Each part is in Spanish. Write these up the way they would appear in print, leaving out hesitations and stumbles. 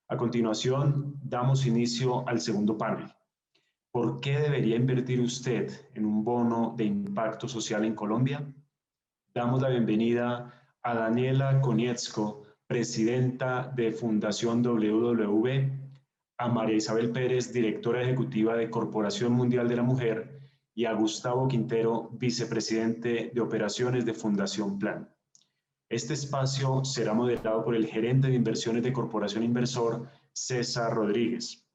A continuación, damos inicio al segundo panel. ¿Por qué debería invertir usted en un bono de impacto social en Colombia? Damos la bienvenida a Daniela Konietzko, presidenta de Fundación WWW, a María Isabel Pérez, directora ejecutiva de Corporación Mundial de la Mujer, y a Gustavo Quintero, vicepresidente de operaciones de Fundación Plan. Este espacio será moderado por el gerente de inversiones de Corporación Inversor, César Rodríguez.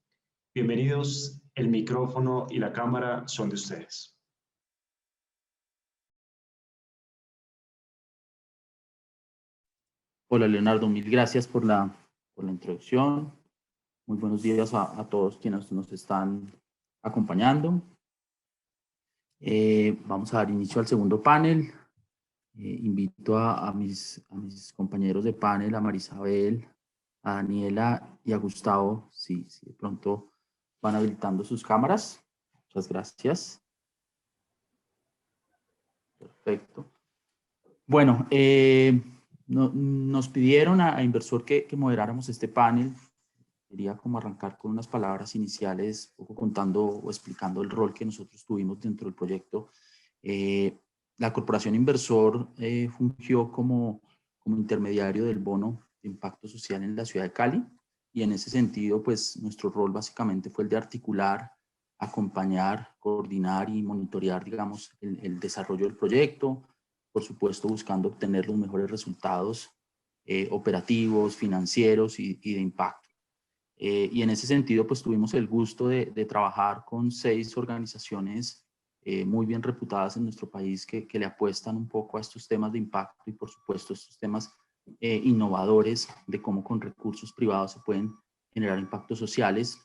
Bienvenidos, el micrófono y la cámara son de ustedes. Hola Leonardo, mil gracias por la introducción. Muy buenos días a todos quienes nos están acompañando. Vamos a dar inicio al segundo panel. Invito a mis compañeros de panel, a María Isabel, a Daniela y a Gustavo, si de pronto van habilitando sus cámaras. Muchas gracias. Perfecto. Bueno, nos pidieron a Inversor que moderáramos este panel. Quería como arrancar con unas palabras iniciales, un poco contando o explicando el rol que nosotros tuvimos dentro del proyecto. La Corporación Inversor fungió como intermediario del bono de impacto social en la ciudad de Cali, y en ese sentido, pues nuestro rol básicamente fue el de articular, acompañar, coordinar y monitorear, digamos, el desarrollo del proyecto, por supuesto buscando obtener los mejores resultados operativos, financieros y de impacto. Y en ese sentido, pues tuvimos el gusto de trabajar con 6 organizaciones muy bien reputadas en nuestro país que le apuestan un poco a estos temas de impacto y, por supuesto, estos temas innovadores de cómo con recursos privados se pueden generar impactos sociales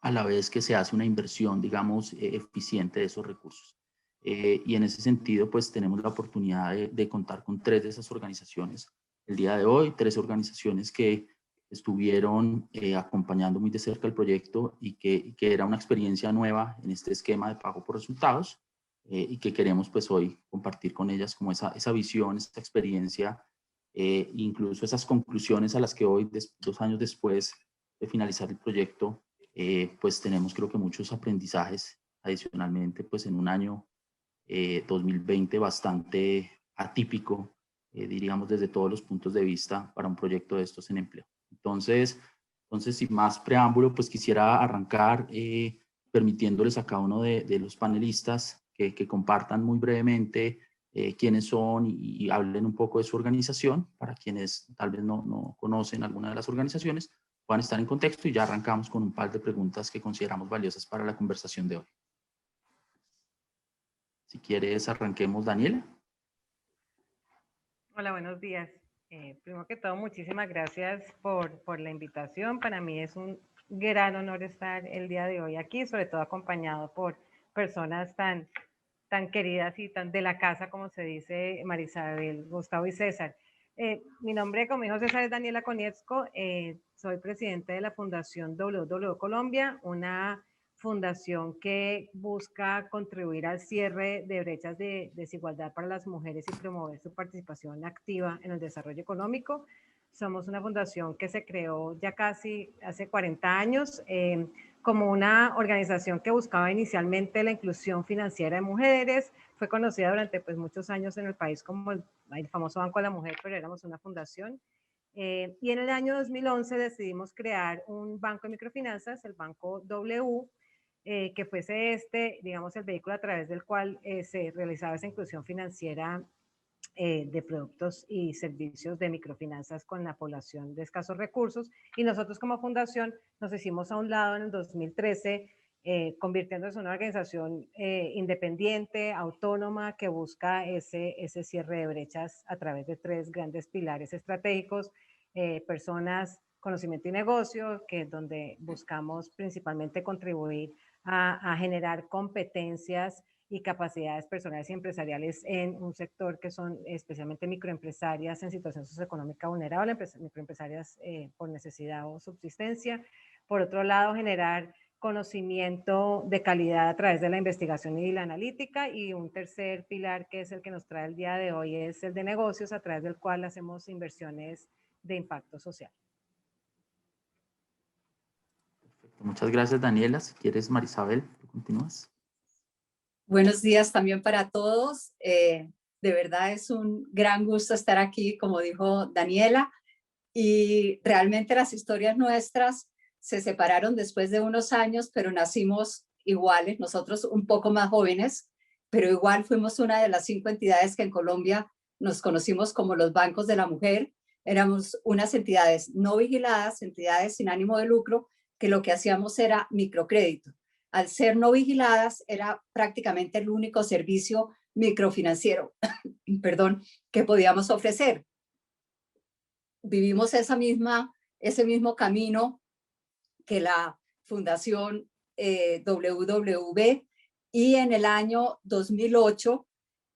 a la vez que se hace una inversión, digamos, eficiente de esos recursos. Y en ese sentido, pues tenemos la oportunidad de contar con 3 de esas organizaciones el día de hoy, 3 organizaciones que estuvieron acompañando muy de cerca el proyecto y que era una experiencia nueva en este esquema de pago por resultados y que queremos pues hoy compartir con ellas como esa visión, esa experiencia, incluso esas conclusiones a las que hoy, 2 años después de finalizar el proyecto, pues tenemos creo que muchos aprendizajes adicionalmente pues en un año 2020 bastante atípico, diríamos desde todos los puntos de vista para un proyecto de estos en empleo. Entonces sin más preámbulo, pues quisiera arrancar permitiéndoles a cada uno de los panelistas que compartan muy brevemente quiénes son y hablen un poco de su organización, para quienes tal vez no conocen alguna de las organizaciones, puedan estar en contexto, y ya arrancamos con un par de preguntas que consideramos valiosas para la conversación de hoy. Si quieres, arranquemos, Daniela. Hola, buenos días. Primero que todo, muchísimas gracias por la invitación. Para mí es un gran honor estar el día de hoy aquí, sobre todo acompañado por personas tan queridas y tan de la casa, como se dice, María Isabel, Gustavo y César. Mi nombre, como dijo César, es Daniela Konietzko. Soy presidente de la Fundación WWW Colombia, una fundación que busca contribuir al cierre de brechas de desigualdad para las mujeres y promover su participación activa en el desarrollo económico. Somos una fundación que se creó ya casi hace 40 años como una organización que buscaba inicialmente la inclusión financiera de mujeres. Fue conocida durante pues, muchos años en el país como el famoso Banco de la Mujer, pero éramos una fundación. Y en el año 2011 decidimos crear un banco de microfinanzas, el Banco W, que fuese digamos, el vehículo a través del cual se realizaba esa inclusión financiera de productos y servicios de microfinanzas con la población de escasos recursos. Y nosotros como fundación nos hicimos a un lado en el 2013, convirtiéndose en una organización independiente, autónoma, que busca ese cierre de brechas a través de 3 grandes pilares estratégicos: personas, conocimiento y negocio, que es donde buscamos principalmente contribuir a generar competencias y capacidades personales y empresariales en un sector que son especialmente microempresarias en situación socioeconómica vulnerable, microempresarias por necesidad o subsistencia. Por otro lado, generar conocimiento de calidad a través de la investigación y la analítica. Y un tercer pilar, que es el que nos trae el día de hoy, es el de negocios, a través del cual hacemos inversiones de impacto social. Muchas gracias, Daniela. Si quieres, Marisabel, continúas. Buenos días también para todos. De verdad es un gran gusto estar aquí, como dijo Daniela, y realmente las historias nuestras se separaron después de unos años, pero nacimos iguales, nosotros un poco más jóvenes, pero igual fuimos una de las 5 entidades que en Colombia nos conocimos como los bancos de la mujer. Éramos unas entidades no vigiladas, entidades sin ánimo de lucro, que lo que hacíamos era microcrédito. Al ser no vigiladas, era prácticamente el único servicio microfinanciero, perdón, que podíamos ofrecer. Vivimos ese mismo camino que la Fundación WW, y en el año 2008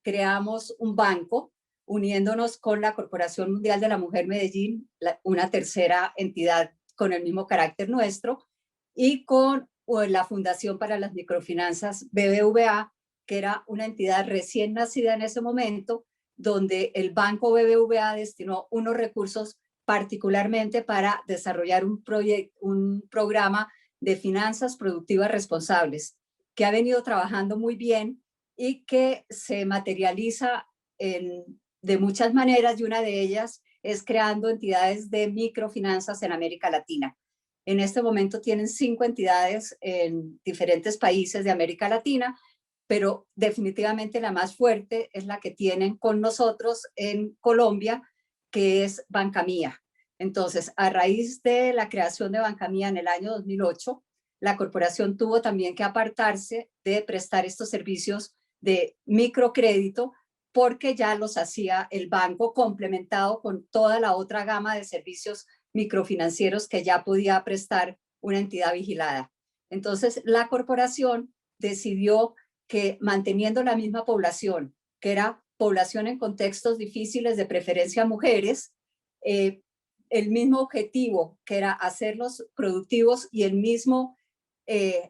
creamos un banco uniéndonos con la Corporación Mundial de la Mujer Medellín, una tercera entidad con el mismo carácter nuestro, y con la Fundación para las Microfinanzas BBVA, que era una entidad recién nacida en ese momento, donde el Banco BBVA destinó unos recursos particularmente para desarrollar un programa de finanzas productivas responsables, que ha venido trabajando muy bien y que se materializa de muchas maneras, y una de ellas es creando entidades de microfinanzas en América Latina. En este momento tienen 5 entidades en diferentes países de América Latina, pero definitivamente la más fuerte es la que tienen con nosotros en Colombia, que es Banca Mía. Entonces, a raíz de la creación de Banca Mía en el año 2008, la corporación tuvo también que apartarse de prestar estos servicios de microcrédito, porque ya los hacía el banco complementado con toda la otra gama de servicios microfinancieros que ya podía prestar una entidad vigilada. Entonces, la corporación decidió que, manteniendo la misma población, que era población en contextos difíciles, de preferencia mujeres, el mismo objetivo, que era hacerlos productivos, y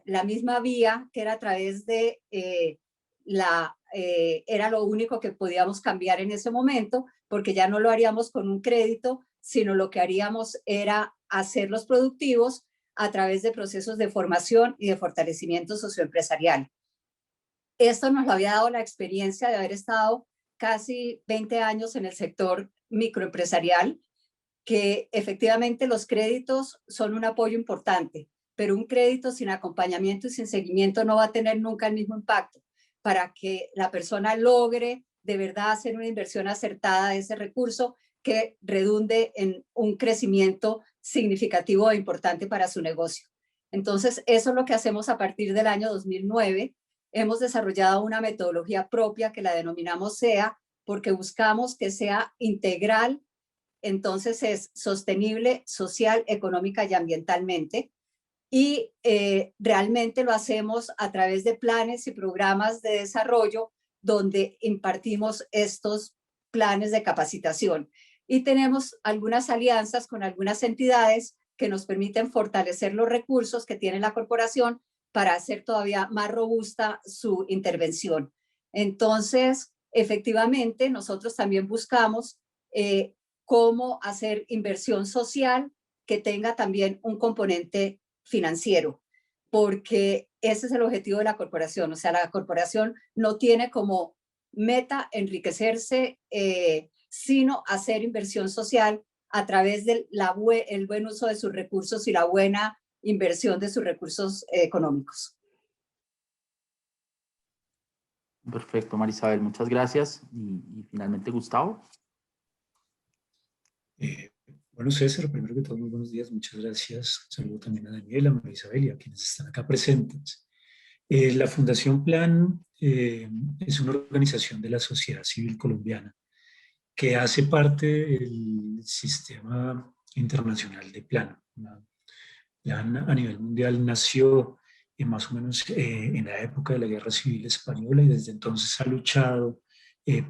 la misma vía, que era a través de era lo único que podíamos cambiar en ese momento, porque ya no lo haríamos con un crédito, sino lo que haríamos era hacerlos productivos a través de procesos de formación y de fortalecimiento socioempresarial. Esto nos lo había dado la experiencia de haber estado casi 20 años en el sector microempresarial, que efectivamente los créditos son un apoyo importante, pero un crédito sin acompañamiento y sin seguimiento no va a tener nunca el mismo impacto para que la persona logre de verdad hacer una inversión acertada de ese recurso que redunde en un crecimiento significativo e importante para su negocio. Entonces, eso es lo que hacemos a partir del año 2009. Hemos desarrollado una metodología propia que la denominamos SEA, porque buscamos que sea integral. Entonces es sostenible, social, económica y ambientalmente. Y realmente lo hacemos a través de planes y programas de desarrollo donde impartimos estos planes de capacitación. Y tenemos algunas alianzas con algunas entidades que nos permiten fortalecer los recursos que tiene la corporación para hacer todavía más robusta su intervención. Entonces, efectivamente, nosotros también buscamos cómo hacer inversión social que tenga también un componente financiero, porque ese es el objetivo de la corporación. O sea, la corporación no tiene como meta enriquecerse, sino hacer inversión social a través del buen uso de sus recursos y la buena inversión de sus recursos económicos. Perfecto, Marisabel, muchas gracias. Y finalmente, Gustavo. Bueno, César, primero que todo, muy buenos días, muchas gracias. Saludo también a Daniela, a Marisabel y a quienes están acá presentes. La Fundación Plan es una organización de la sociedad civil colombiana que hace parte del sistema internacional de Plan. Plan a nivel mundial nació más o menos en la época de la Guerra Civil Española, y desde entonces ha luchado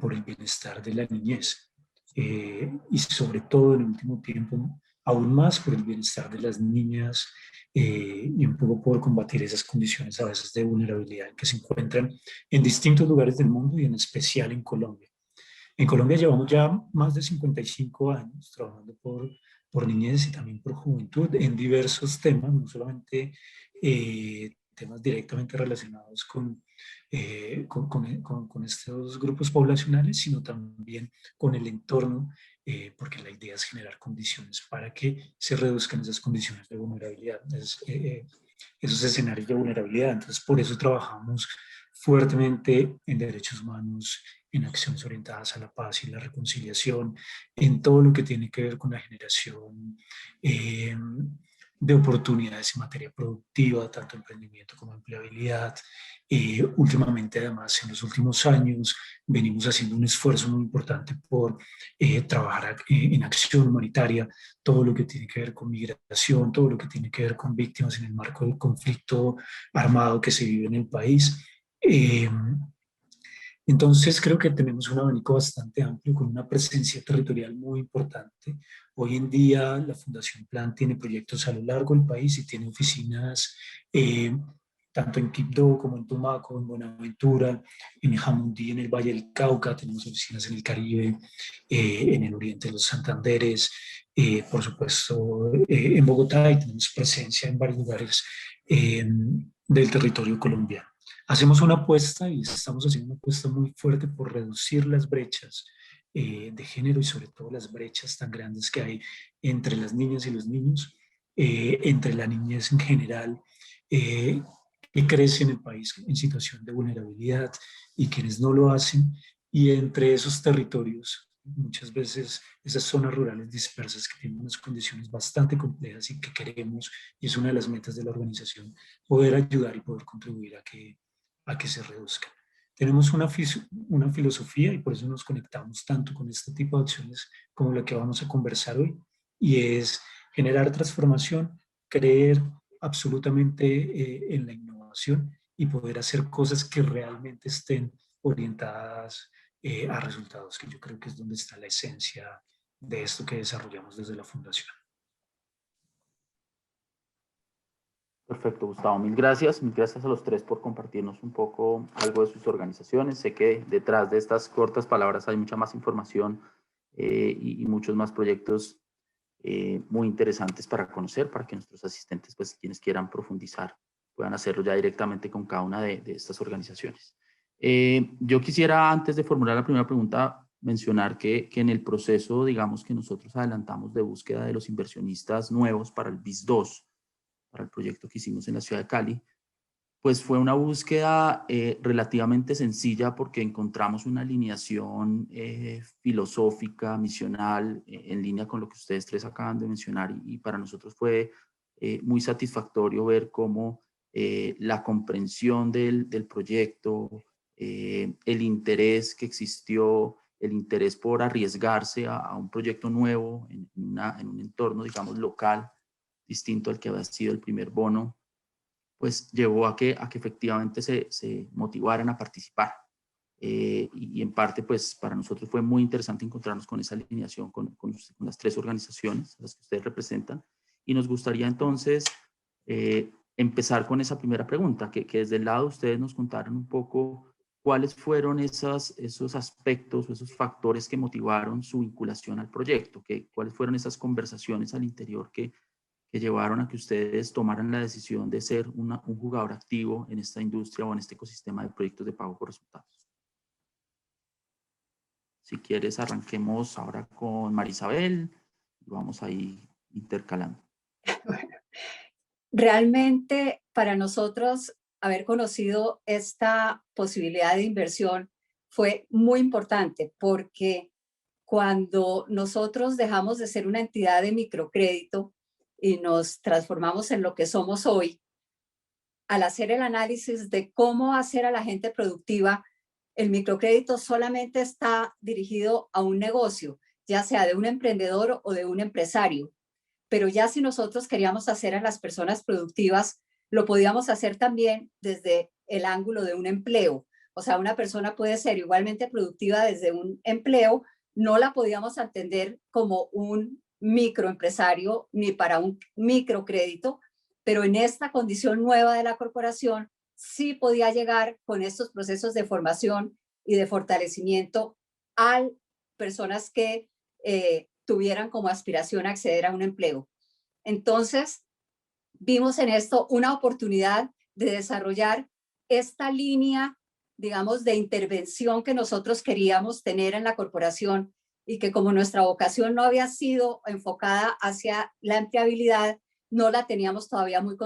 por el bienestar de la niñez. Y sobre todo en el último tiempo aún más por el bienestar de las niñas, y un poco por combatir esas condiciones a veces de vulnerabilidad en que se encuentran en distintos lugares del mundo y en especial en Colombia. En Colombia llevamos ya más de 55 años trabajando por por niñez y también por juventud en diversos temas, no solamente temas directamente relacionados con estos grupos poblacionales, sino también con el entorno, porque la idea es generar condiciones para que se reduzcan esas condiciones de vulnerabilidad, esos escenarios de vulnerabilidad. Entonces, por eso trabajamos fuertemente en derechos humanos, en acciones orientadas a la paz y la reconciliación, en todo lo que tiene que ver con la generación de oportunidades en materia productiva, tanto emprendimiento como empleabilidad. Últimamente, además, en los últimos años, venimos haciendo un esfuerzo muy importante por trabajar en acción humanitaria, todo lo que tiene que ver con migración, todo lo que tiene que ver con víctimas en el marco del conflicto armado que se vive en el país. Entonces creo que tenemos un abanico bastante amplio con una presencia territorial muy importante. Hoy en día la Fundación Plan tiene proyectos a lo largo del país y tiene oficinas tanto en Quibdó como en Tumaco, en Buenaventura, en Jamundí, en el Valle del Cauca, tenemos oficinas en el Caribe, en el oriente de los Santanderes, por supuesto en Bogotá, y tenemos presencia en varios lugares del territorio colombiano. Hacemos una apuesta y estamos haciendo una apuesta muy fuerte por reducir las brechas de género y sobre todo las brechas tan grandes que hay entre las niñas y los niños, entre la niñez en general, que crece en el país en situación de vulnerabilidad y quienes no lo hacen, y entre esos territorios, muchas veces esas zonas rurales dispersas que tienen unas condiciones bastante complejas y que queremos, y es una de las metas de la organización, poder ayudar y poder contribuir a que se reduzcan. Tenemos una filosofía y por eso nos conectamos tanto con este tipo de acciones como la que vamos a conversar hoy, y es generar transformación, creer absolutamente en la innovación y poder hacer cosas que realmente estén orientadas a resultados, que yo creo que es donde está la esencia de esto que desarrollamos desde la Fundación. Perfecto, Gustavo. Mil gracias. Mil gracias a los tres por compartirnos un poco algo de sus organizaciones. Sé que detrás de estas cortas palabras hay mucha más información y muchos más proyectos muy interesantes para conocer, para que nuestros asistentes, pues quienes quieran profundizar, puedan hacerlo ya directamente con cada una de estas organizaciones. Yo quisiera, antes de formular la primera pregunta, mencionar que en el proceso, digamos, que nosotros adelantamos de búsqueda de los inversionistas nuevos para el BIS 2, para el proyecto que hicimos en la ciudad de Cali, pues fue una búsqueda relativamente sencilla porque encontramos una alineación filosófica, misional, en línea con lo que ustedes tres acaban de mencionar, y para nosotros fue muy satisfactorio ver cómo la comprensión del proyecto, el interés que existió, el interés por arriesgarse a un proyecto nuevo en un entorno, digamos, local, distinto al que había sido el primer bono, pues llevó a que efectivamente se motivaran a participar. Y en parte, pues para nosotros fue muy interesante encontrarnos con esa alineación con las tres organizaciones a las que ustedes representan. Y nos gustaría entonces empezar con esa primera pregunta, que desde el lado de ustedes nos contaron un poco cuáles fueron esos aspectos o esos factores que motivaron su vinculación al proyecto, cuáles fueron esas conversaciones al interior que llevaron a que ustedes tomaran la decisión de ser un jugador activo en esta industria o en este ecosistema de proyectos de pago por resultados. Si quieres, arranquemos ahora con Marisabel y vamos ahí intercalando. Realmente para nosotros haber conocido esta posibilidad de inversión fue muy importante, porque cuando nosotros dejamos de ser una entidad de microcrédito y nos transformamos en lo que somos hoy, al hacer el análisis de cómo hacer a la gente productiva, el microcrédito solamente está dirigido a un negocio, ya sea de un emprendedor o de un empresario. Pero ya si nosotros queríamos hacer a las personas productivas, lo podíamos hacer también desde el ángulo de un empleo. O sea, una persona puede ser igualmente productiva desde un empleo, no la podíamos entender como un microempresario ni para un microcrédito, pero en esta condición nueva de la corporación sí podía llegar con estos procesos de formación y de fortalecimiento a personas que tuvieran como aspiración acceder a un empleo. Entonces, vimos en esto una oportunidad de desarrollar esta línea, digamos, de intervención que nosotros queríamos tener en la corporación y que como nuestra vocación no había sido enfocada hacia la empleabilidad, no la teníamos todavía muy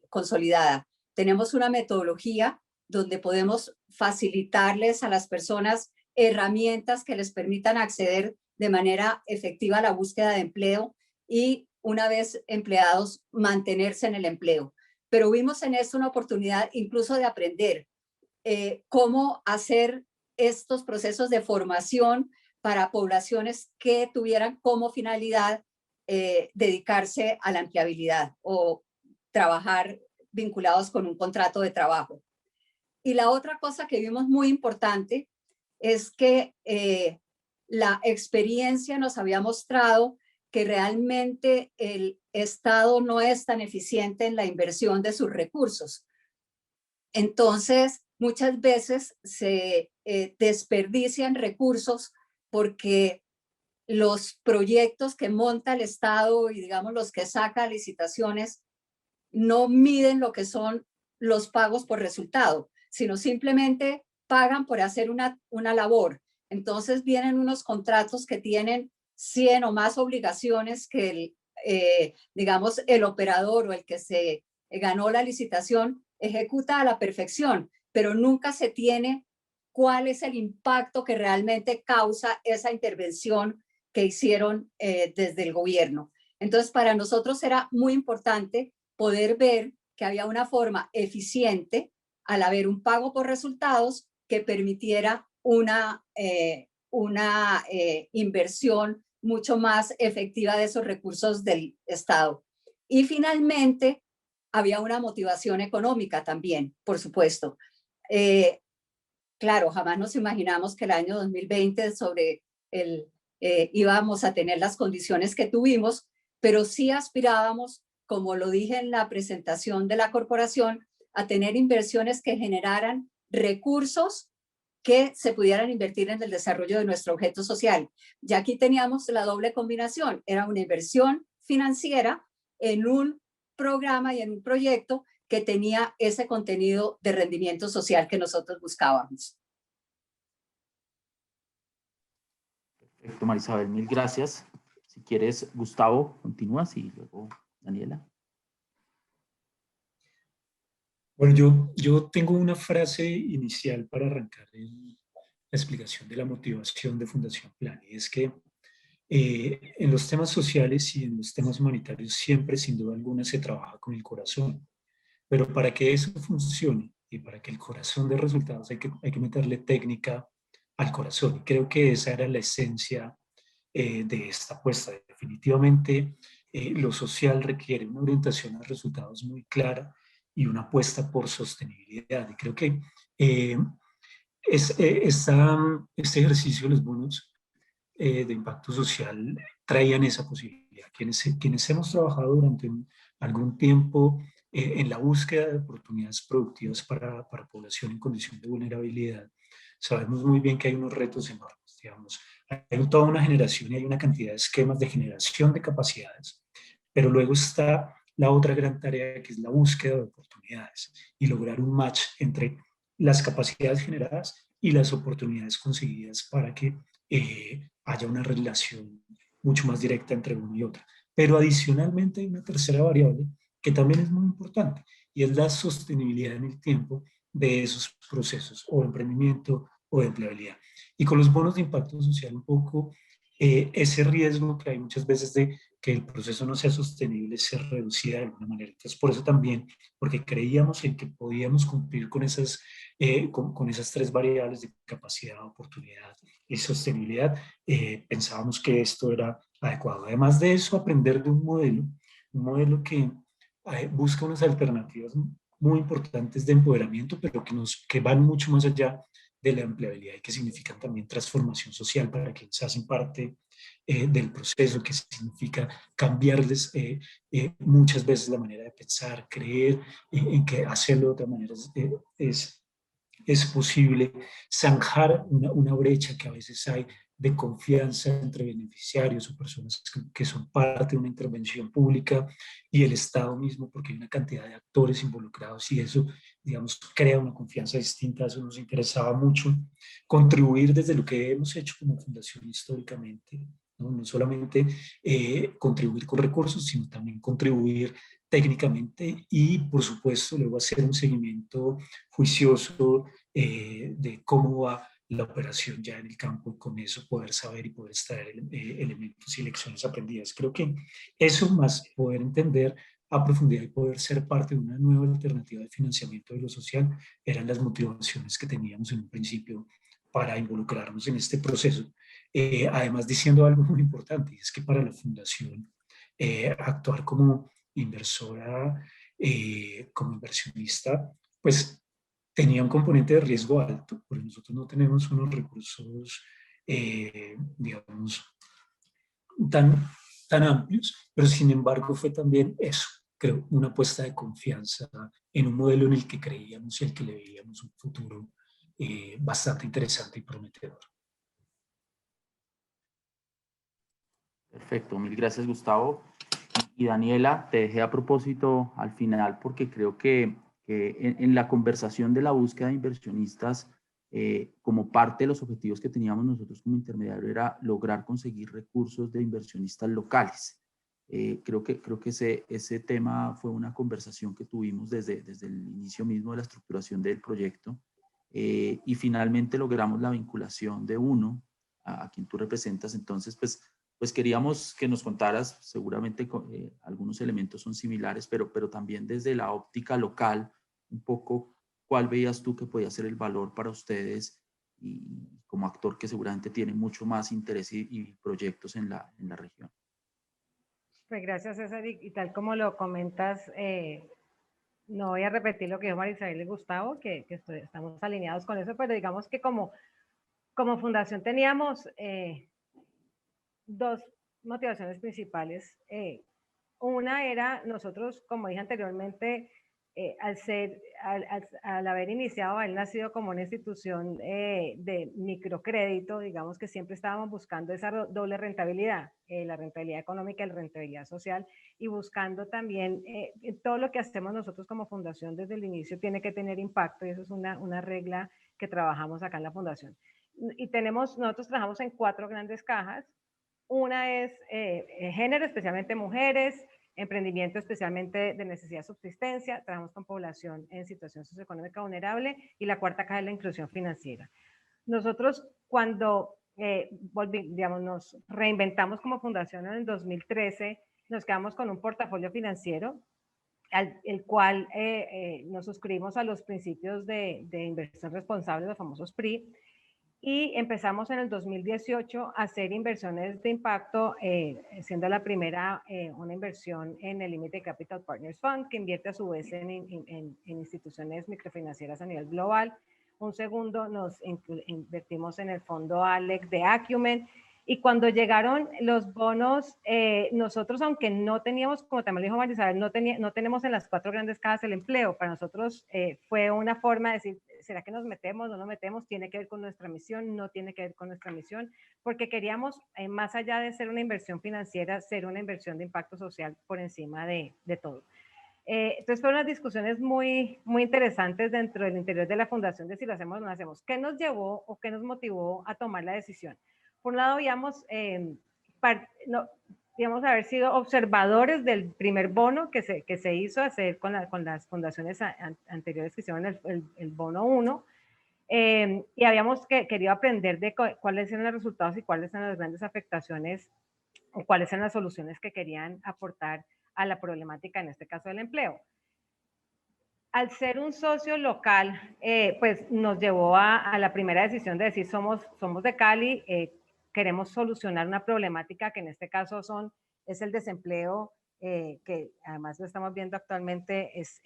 consolidada. Tenemos una metodología donde podemos facilitarles a las personas herramientas que les permitan acceder de manera efectiva a la búsqueda de empleo y una vez empleados mantenerse en el empleo. Pero vimos en esto una oportunidad incluso de aprender cómo hacer estos procesos de formación para poblaciones que tuvieran como finalidad dedicarse a la empleabilidad o trabajar vinculados con un contrato de trabajo. Y la otra cosa que vimos muy importante es que la experiencia nos había mostrado que realmente el Estado no es tan eficiente en la inversión de sus recursos. Entonces, muchas veces se desperdician recursos porque los proyectos que monta el Estado y, digamos, los que saca licitaciones no miden lo que son los pagos por resultado, sino simplemente pagan por hacer una labor. Entonces vienen unos contratos que tienen 100 o más obligaciones que digamos, el operador o el que se ganó la licitación ejecuta a la perfección, pero nunca se tiene cuál es el impacto que realmente causa esa intervención que hicieron desde el gobierno. Entonces, para nosotros era muy importante poder ver que había una forma eficiente al haber un pago por resultados que permitiera una inversión mucho más efectiva de esos recursos del Estado. Y finalmente, había una motivación económica también, por supuesto. Claro, jamás nos imaginamos que el año 2020 íbamos a tener las condiciones que tuvimos, pero sí aspirábamos, como lo dije en la presentación de la corporación, a tener inversiones que generaran recursos que se pudieran invertir en el desarrollo de nuestro objeto social. Y aquí teníamos la doble combinación, era una inversión financiera en un programa y en un proyecto que tenía ese contenido de rendimiento social que nosotros buscábamos. Perfecto, Marisabel, mil gracias. Si quieres, Gustavo, continúas y luego Daniela. Bueno, yo tengo una frase inicial para arrancar la explicación de la motivación de Fundación Plan, y es que en los temas sociales y en los temas humanitarios siempre, sin duda alguna, se trabaja con el corazón, pero para que eso funcione y para que el corazón dé resultados hay que meterle técnica al corazón, y creo que esa era la esencia de esta apuesta. Definitivamente lo social requiere una orientación a resultados muy clara y una apuesta por sostenibilidad. Y creo que este ejercicio de los bonos de impacto social traían esa posibilidad. Quienes hemos trabajado durante algún tiempo en la búsqueda de oportunidades productivas para población en condición de vulnerabilidad, sabemos muy bien que hay unos retos enormes, digamos. Hay toda una generación y hay una cantidad de esquemas de generación de capacidades, pero luego está la otra gran tarea, que es la búsqueda de oportunidades y lograr un match entre las capacidades generadas y las oportunidades conseguidas para que haya una relación mucho más directa entre uno y otra. Pero adicionalmente hay una tercera variable que también es muy importante, y es la sostenibilidad en el tiempo de esos procesos o de emprendimiento o de empleabilidad. Y con los bonos de impacto social un poco ese riesgo que hay muchas veces de que el proceso no sea sostenible se reducía de alguna manera. Entonces, por eso también, porque creíamos en que podíamos cumplir con esas tres variables de capacidad, oportunidad y sostenibilidad, pensábamos que esto era adecuado. Además de eso, aprender de un modelo que busca unas alternativas muy importantes de empoderamiento, pero que van mucho más allá de la empleabilidad y que significan también transformación social para quienes hacen parte del proceso, que significa cambiarles muchas veces la manera de pensar, creer en que hacerlo de otra manera es posible, zanjar una brecha que a veces hay de confianza entre beneficiarios o personas que son parte de una intervención pública y el Estado mismo, porque hay una cantidad de actores involucrados y eso, digamos, crea una confianza distinta. Eso nos interesaba mucho, contribuir desde lo que hemos hecho como fundación históricamente, no, no solamente contribuir con recursos, sino también contribuir técnicamente y, por supuesto, luego hacer un seguimiento juicioso de cómo va la operación ya en el campo y con eso poder saber y poder extraer elementos y lecciones aprendidas. Creo que eso más poder entender a profundidad y poder ser parte de una nueva alternativa de financiamiento de lo social eran las motivaciones que teníamos en un principio para involucrarnos en este proceso. Además, diciendo algo muy importante, y es que para la fundación actuar como inversora, como inversionista, pues tenía un componente de riesgo alto, porque nosotros no tenemos unos recursos, digamos, tan, tan amplios, pero sin embargo fue también eso, creo, una apuesta de confianza en un modelo en el que creíamos y al que le veíamos un futuro bastante interesante y prometedor. Perfecto, mil gracias, Gustavo. Y Daniela, te dejé a propósito al final porque creo que en la conversación de la búsqueda de inversionistas, como parte de los objetivos que teníamos nosotros como intermediario era lograr conseguir recursos de inversionistas locales. Creo que ese tema fue una conversación que tuvimos desde el inicio mismo de la estructuración del proyecto y finalmente logramos la vinculación de uno a quien tú representas. Entonces, pues queríamos que nos contaras, seguramente algunos elementos son similares, pero también desde la óptica local, un poco cuál veías tú que podía ser el valor para ustedes y como actor que seguramente tiene mucho más interés y proyectos en la región. Pues gracias, César, y tal como lo comentas, no voy a repetir lo que dijo María Isabel y Gustavo, que estamos alineados con eso, pero digamos que como fundación teníamos dos motivaciones principales. Una era nosotros, como dije anteriormente, al haber iniciado, haber nacido como una institución de microcrédito, digamos que siempre estábamos buscando esa doble rentabilidad, la rentabilidad económica y la rentabilidad social, y buscando también todo lo que hacemos nosotros como fundación desde el inicio tiene que tener impacto, y eso es una regla que trabajamos acá en la fundación. Y nosotros trabajamos en 4 grandes cajas. Una es género, especialmente mujeres, emprendimiento, especialmente de necesidad de subsistencia, trabajamos con población en situación socioeconómica vulnerable, y la 4ª caja es la inclusión financiera. Nosotros cuando digamos, nos reinventamos como fundación en el 2013, nos quedamos con un portafolio financiero, el cual nos suscribimos a los principios de inversión responsable, los famosos PRI, y empezamos en el 2018 a hacer inversiones de impacto, siendo la primera una inversión en el Limited Capital Partners Fund, que invierte a su vez en instituciones microfinancieras a nivel global. Un segundo, nos invertimos en el fondo ALEC de Acumen. Y cuando llegaron los bonos, nosotros, aunque no teníamos, como también dijo María Isabel, no tenemos en las 4 grandes cajas el empleo. Para nosotros fue una forma de decir, ¿será que nos metemos? ¿No nos metemos? ¿Tiene que ver con nuestra misión? ¿No tiene que ver con nuestra misión? Porque queríamos, más allá de ser una inversión financiera, ser una inversión de impacto social por encima de todo. Entonces fueron unas discusiones muy, muy interesantes dentro del interior de la fundación de si lo hacemos o no lo hacemos. ¿Qué nos llevó o qué nos motivó a tomar la decisión? Por un lado, digamos haber sido observadores del primer bono que se hizo hacer con las fundaciones anteriores que hicieron el bono 1, y habíamos querido aprender de cuáles eran los resultados y cuáles eran las grandes afectaciones o cuáles eran las soluciones que querían aportar a la problemática, en este caso del empleo. Al ser un socio local, pues nos llevó a la primera decisión de decir, somos de Cali, queremos solucionar una problemática que en este caso es el desempleo, que además lo estamos viendo actualmente, es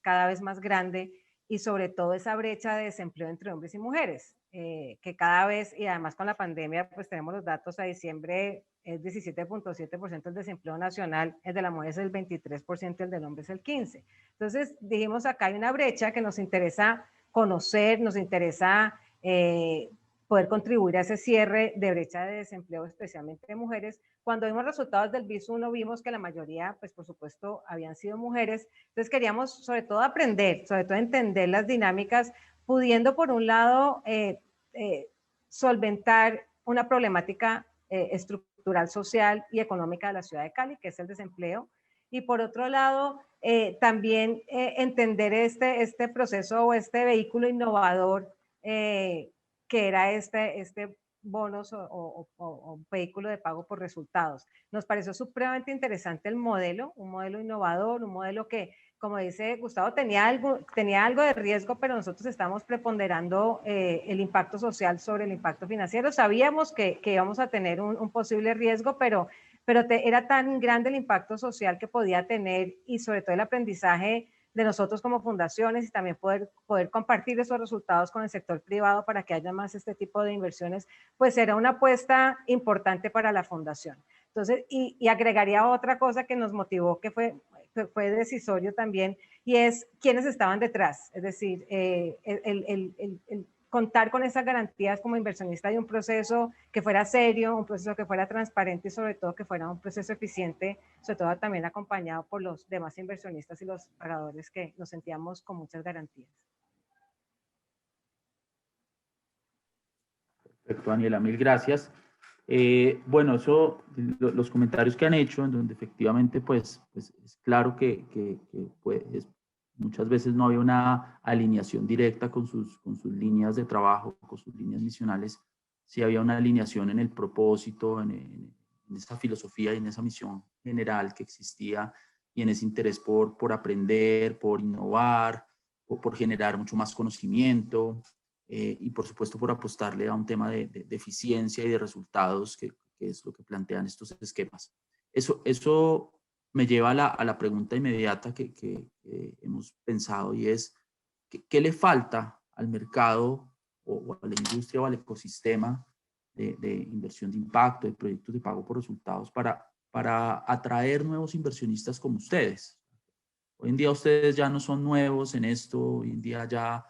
cada vez más grande, y sobre todo esa brecha de desempleo entre hombres y mujeres, que cada vez, y además con la pandemia, pues tenemos los datos a diciembre, es 17.7% el desempleo nacional, el de la mujer es el 23%, el del hombre es el 15%. Entonces dijimos, acá hay una brecha que nos interesa conocer, nos interesa poder contribuir a ese cierre de brecha de desempleo, especialmente de mujeres. Cuando vimos resultados del BIS 1, vimos que la mayoría, pues por supuesto, habían sido mujeres. Entonces queríamos sobre todo aprender, sobre todo entender las dinámicas, pudiendo por un lado solventar una problemática estructural, social y económica de la ciudad de Cali, que es el desempleo, y por otro lado, también entender este proceso o este vehículo innovador que era este bonos o vehículo de pago por resultados. Nos pareció supremamente interesante el modelo, un modelo innovador, un modelo que, como dice Gustavo, tenía algo de riesgo, pero nosotros estamos preponderando el impacto social sobre el impacto financiero. Sabíamos que íbamos a tener un posible riesgo, pero era tan grande el impacto social que podía tener y sobre todo el aprendizaje de nosotros como fundaciones y también poder compartir esos resultados con el sector privado para que haya más este tipo de inversiones, pues era una apuesta importante para la fundación. Entonces, y agregaría otra cosa que nos motivó, que fue decisorio también, y es quiénes estaban detrás, es decir, el contar con esas garantías como inversionista de un proceso que fuera serio, un proceso que fuera transparente y sobre todo que fuera un proceso eficiente, sobre todo también acompañado por los demás inversionistas y los pagadores que nos sentíamos con muchas garantías. Perfecto, Daniela, mil gracias. Bueno, eso, los comentarios que han hecho, en donde efectivamente pues es claro que pues, muchas veces no había una alineación directa con sus líneas de trabajo, con sus líneas misionales, sí había una alineación en el propósito, en esa filosofía y en esa misión general que existía y en ese interés por aprender, por innovar, por generar mucho más conocimiento, y por supuesto por apostarle a un tema de eficiencia y de resultados, que es lo que plantean estos esquemas. Eso me lleva a la pregunta inmediata que hemos pensado, y es, ¿qué le falta al mercado o a la industria o al ecosistema de inversión de impacto, de proyectos de pago por resultados para atraer nuevos inversionistas como ustedes? Hoy en día ustedes ya no son nuevos en esto, hoy en día ya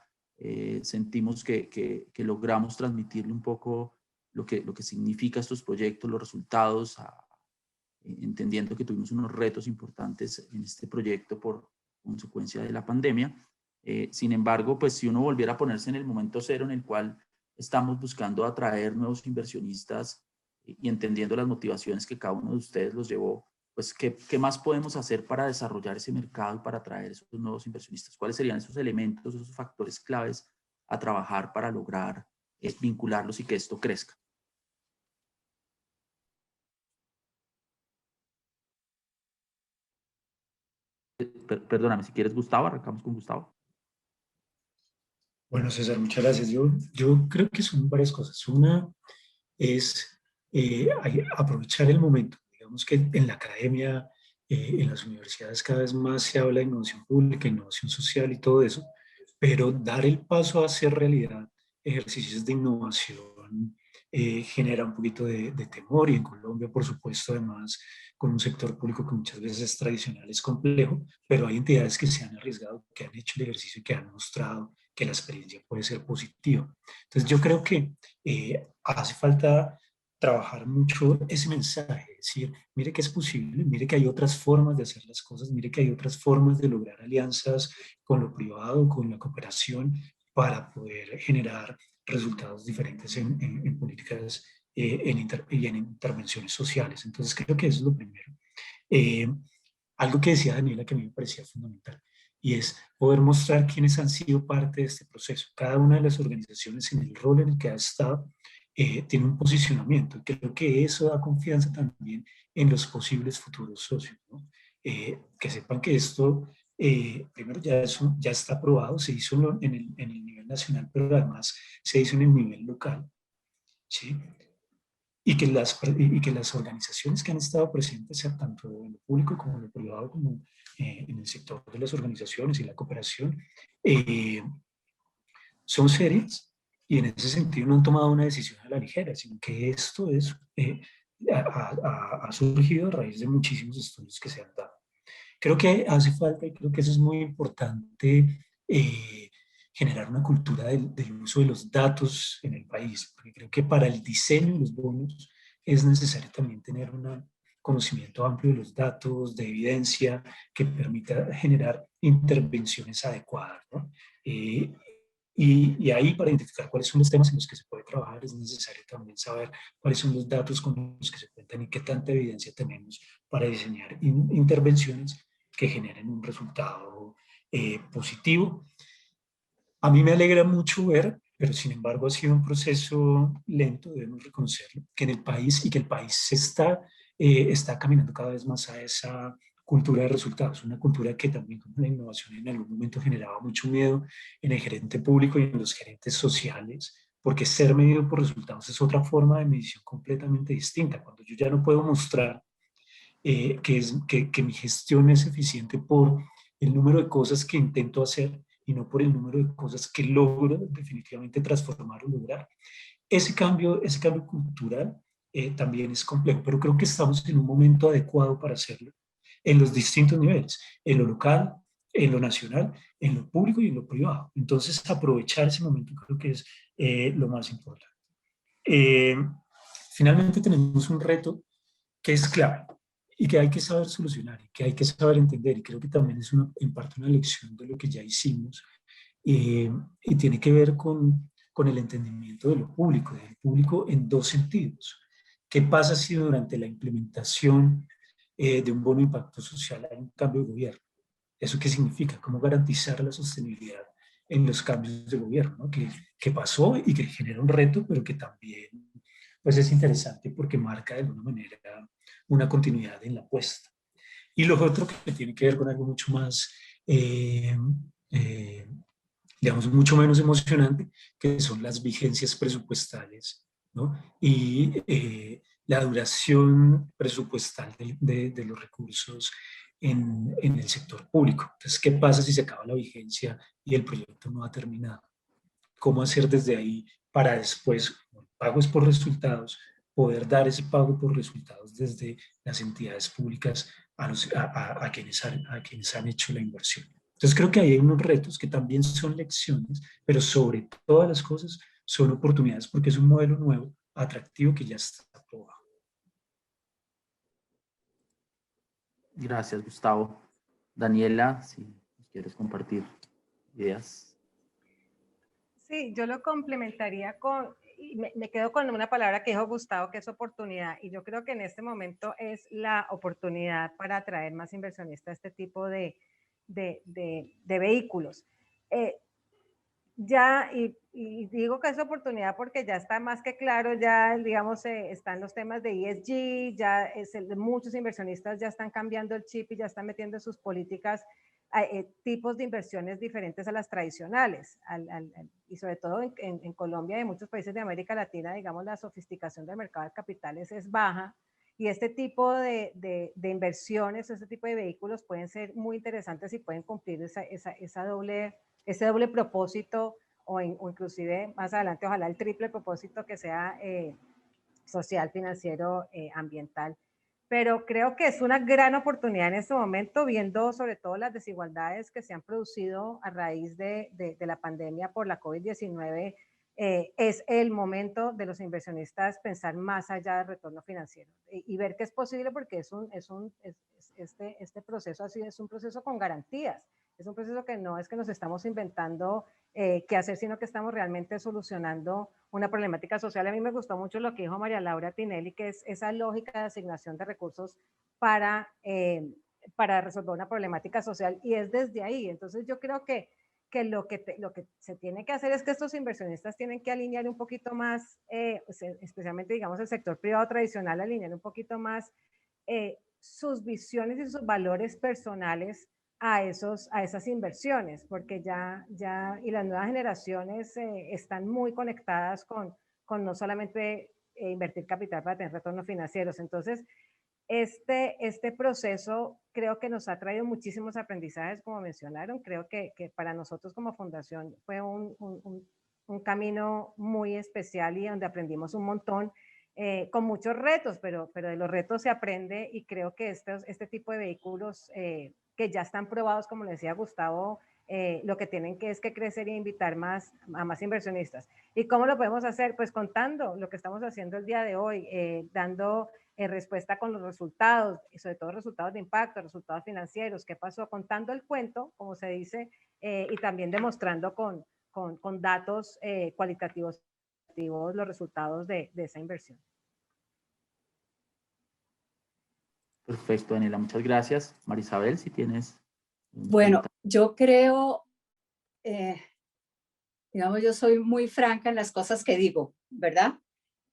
sentimos que logramos transmitirle un poco lo que significa estos proyectos, los resultados, entendiendo que tuvimos unos retos importantes en este proyecto por consecuencia de la pandemia. Sin embargo, pues si uno volviera a ponerse en el momento cero en el cual estamos buscando atraer nuevos inversionistas y entendiendo las motivaciones que cada uno de ustedes los llevó, pues ¿qué más podemos hacer para desarrollar ese mercado y para atraer esos nuevos inversionistas? ¿Cuáles serían esos elementos, esos factores claves a trabajar para lograr vincularlos y que esto crezca? Perdóname, si quieres, Gustavo, arrancamos con Gustavo. Bueno, César, muchas gracias. Yo creo que son varias cosas. Una es aprovechar el momento. Digamos que en la academia, en las universidades cada vez más se habla de innovación pública, innovación social y todo eso, pero dar el paso a hacer realidad ejercicios de innovación genera un poquito de temor, y en Colombia, por supuesto, además, con un sector público que muchas veces es tradicional, es complejo, pero hay entidades que se han arriesgado, que han hecho el ejercicio y que han mostrado que la experiencia puede ser positiva. Entonces yo creo que hace falta trabajar mucho ese mensaje, es decir, mire que es posible, mire que hay otras formas de hacer las cosas, mire que hay otras formas de lograr alianzas con lo privado, con la cooperación, para poder generar resultados diferentes en políticas y en intervenciones sociales. Entonces creo que eso es lo primero. Algo que decía Daniela que a mí me parecía fundamental, y es poder mostrar quiénes han sido parte de este proceso. Cada una de las organizaciones, en el rol en el que ha estado, tiene un posicionamiento, y creo que eso da confianza también en los posibles futuros socios, ¿no? Que sepan que esto, primero ya está aprobado, se hizo en el nivel nacional, pero además se hizo en el nivel local, ¿sí? Y que las organizaciones que han estado presentes, sea tanto en lo público como en lo privado, como en el sector de las organizaciones y la cooperación, son serias, y en ese sentido no han tomado una decisión a la ligera, sino que esto ha surgido a raíz de muchísimos estudios que se han dado. Creo que hace falta, y creo que eso es muy importante, generar una cultura del uso de los datos en el país, porque creo que para el diseño de los bonos es necesario también tener un conocimiento amplio de los datos, de evidencia, que permita generar intervenciones adecuadas, ¿no? Y ahí, para identificar cuáles son los temas en los que se puede trabajar, es necesario también saber cuáles son los datos con los que se cuentan y qué tanta evidencia tenemos para diseñar intervenciones que generen un resultado positivo. A mí me alegra mucho ver, pero sin embargo ha sido un proceso lento, debemos reconocerlo, que en el país y que el país está caminando cada vez más a esa cultura de resultados, una cultura que también con la innovación en algún momento generaba mucho miedo en el gerente público y en los gerentes sociales, porque ser medido por resultados es otra forma de medición completamente distinta. Cuando yo ya no puedo mostrar que mi gestión es eficiente por el número de cosas que intento hacer y no por el número de cosas que logro definitivamente transformar o lograr. Ese cambio cultural también es complejo, pero creo que estamos en un momento adecuado para hacerlo en los distintos niveles, en lo local, en lo nacional, en lo público y en lo privado. Entonces, aprovechar ese momento creo que es lo más importante. Eh, Finalmente tenemos un reto que es clave y que hay que saber solucionar y que hay que saber entender, y creo que también es en parte una lección de lo que ya hicimos, y tiene que ver con el entendimiento de lo público, del público en dos sentidos. ¿Qué pasa si durante la implementación de un bono de impacto social hay un cambio de gobierno? ¿Eso qué significa? ¿Cómo garantizar la sostenibilidad en los cambios de gobierno, ¿no? Que pasó y que genera un reto, pero que también pues es interesante porque marca de alguna manera una continuidad en la apuesta. Y lo otro que tiene que ver con algo mucho más, eh, digamos, mucho menos emocionante, que son las vigencias presupuestales, ¿no? Y la duración presupuestal de los recursos en el sector público. Entonces, ¿qué pasa si se acaba la vigencia y el proyecto no ha terminado? ¿Cómo hacer desde ahí para después, como el pago es por resultados, poder dar ese pago por resultados desde las entidades públicas a quienes han hecho la inversión? Entonces creo que ahí hay unos retos que también son lecciones, pero sobre todas las cosas son oportunidades porque es un modelo nuevo, atractivo, que ya está aprobado. Gracias, Gustavo. Daniela, si quieres compartir ideas. Sí, yo lo complementaría y me quedo con una palabra que dijo Gustavo, que es oportunidad. Y yo creo que en este momento es la oportunidad para atraer más inversionistas a este tipo de vehículos. Ya, y digo que es oportunidad porque ya está más que claro, ya digamos, están los temas de ESG, ya muchos inversionistas ya están cambiando el chip y ya están metiendo sus políticas tipos de inversiones diferentes a las tradicionales. Y sobre todo en Colombia y en muchos países de América Latina, digamos, la sofisticación del mercado de capitales es baja. Y este tipo de inversiones, este tipo de vehículos pueden ser muy interesantes y pueden cumplir ese doble propósito o inclusive más adelante, ojalá el triple propósito que sea social, financiero, ambiental. Pero creo que es una gran oportunidad en este momento, viendo sobre todo las desigualdades que se han producido a raíz de la pandemia por la COVID-19. Es el momento de los inversionistas pensar más allá del retorno financiero y ver que es posible, porque este proceso así es un proceso con garantías. Es un proceso que no es que nos estamos inventando qué hacer, sino que estamos realmente solucionando una problemática social. A mí me gustó mucho lo que dijo María Laura Tinelli, que es esa lógica de asignación de recursos para resolver una problemática social, y es desde ahí. Entonces yo creo que lo que se tiene que hacer es que estos inversionistas tienen que alinear un poquito más, especialmente digamos el sector privado tradicional, alinear un poquito más sus visiones y sus valores personales a esas inversiones, porque y las nuevas generaciones están muy conectadas con no solamente invertir capital para tener retornos financieros. Entonces, este proceso creo que nos ha traído muchísimos aprendizajes, como mencionaron. Creo que para nosotros como fundación fue un camino muy especial y donde aprendimos un montón. con muchos retos, pero de los retos se aprende y creo que este tipo de vehículos que ya están probados, como le decía Gustavo, lo que tienen que es que crecer e invitar a más inversionistas. ¿Y cómo lo podemos hacer? Pues contando lo que estamos haciendo el día de hoy, dando respuesta con los resultados, y sobre todo resultados de impacto, resultados financieros, qué pasó, contando el cuento, como se dice, y también demostrando con datos cualitativos los resultados de esa inversión. Perfecto, Daniela, muchas gracias. Marisabel, si tienes... Bueno, yo creo, digamos, yo soy muy franca en las cosas que digo, ¿verdad?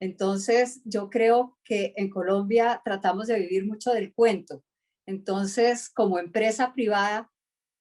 Entonces, yo creo que en Colombia tratamos de vivir mucho del cuento. Entonces, como empresa privada,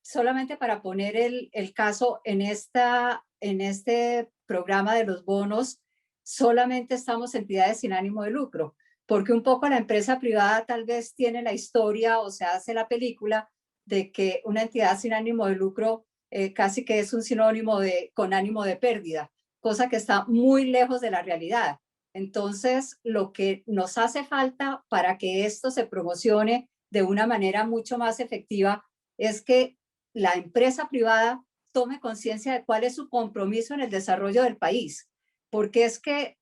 solamente para poner el caso en este programa de los bonos, solamente estamos entidades sin ánimo de lucro, porque un poco la empresa privada tal vez tiene la historia o se hace la película de que una entidad sin ánimo de lucro casi que es un sinónimo con ánimo de pérdida, cosa que está muy lejos de la realidad. Entonces, lo que nos hace falta para que esto se promocione de una manera mucho más efectiva es que la empresa privada tome conciencia de cuál es su compromiso en el desarrollo del país, porque es que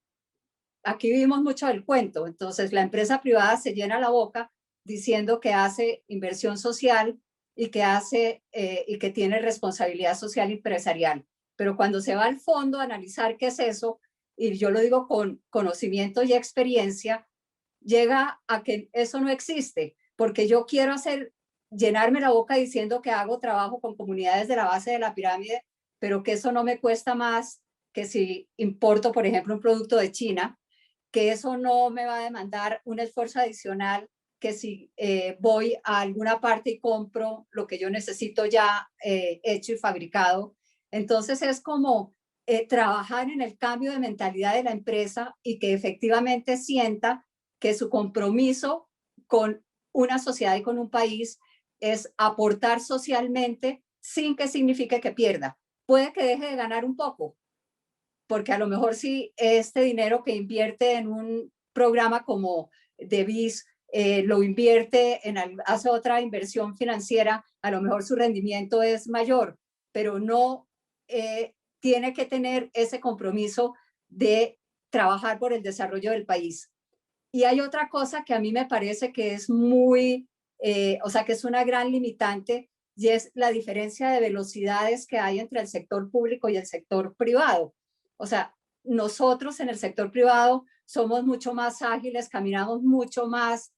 aquí vivimos mucho del cuento. Entonces, la empresa privada se llena la boca diciendo que hace inversión social y que tiene responsabilidad social empresarial. Pero cuando se va al fondo a analizar qué es eso, y yo lo digo con conocimiento y experiencia, llega a que eso no existe, porque yo quiero llenarme la boca diciendo que hago trabajo con comunidades de la base de la pirámide, pero que eso no me cuesta más que si importo, por ejemplo, un producto de China, que eso no me va a demandar un esfuerzo adicional que si voy a alguna parte y compro lo que yo necesito ya hecho y fabricado. Entonces es como trabajar en el cambio de mentalidad de la empresa y que efectivamente sienta que su compromiso con una sociedad y con un país es aportar socialmente sin que signifique que pierda. Puede que deje de ganar un poco, porque a lo mejor si este dinero que invierte en un programa como DEVIS lo invierte hace otra inversión financiera, a lo mejor su rendimiento es mayor, pero no tiene que tener ese compromiso de trabajar por el desarrollo del país. Y hay otra cosa que a mí me parece que es que es una gran limitante, y es la diferencia de velocidades que hay entre el sector público y el sector privado. O sea, nosotros en el sector privado somos mucho más ágiles, caminamos mucho más,